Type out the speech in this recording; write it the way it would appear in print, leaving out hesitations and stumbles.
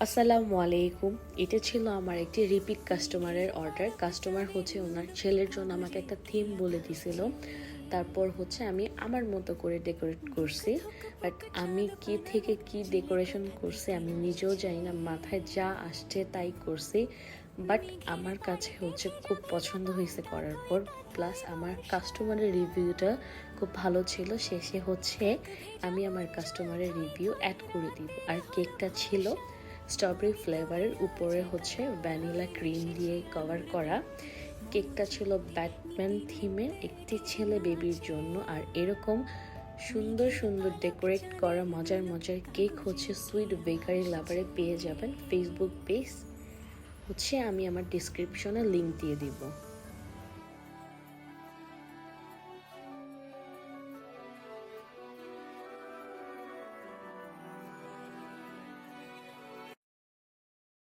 আসসালামু আলাইকুম। এটা ছিল আমার একটি রিপিট কাস্টমারের অর্ডার। কাস্টমার হচ্ছে ওনার ছেলের জন্য আমাকে একটা থিম বলে দিছিল। তারপর হচ্ছে আমি আমার মতো করে ডেকোরেট করছি। বাট আমি কি থেকে কি ডেকোরেশন করছি আমি নিজেও জানি না, মাথায় যা আসছে তাই করছি। বাট আমার কাছে হচ্ছে খুব পছন্দ হয়েছে করার পর। প্লাস আমার কাস্টমারের রিভিউটা খুব ভালো ছিল। শেষে হচ্ছে আমি আমার কাস্টমারের রিভিউ অ্যাড করে দিব। আর কেকটা ছিল স্ট্রবেরি ফ্লেভারের, উপরে হচ্ছে ভ্যানিলা ক্রিম দিয়ে কভার করা। কেকটা ছিল ব্যাটম্যান থিমের, একটি ছেলে বেবির জন্য। আর এরকম সুন্দর সুন্দর ডেকোরেট করা মজার মজার কেক হচ্ছে সুইট বেকারি লাভারে পেয়ে যাবেন। ফেসবুক পেজ হচ্ছে আমি আমার ডিসক্রিপশনে লিংক দিয়ে দিব।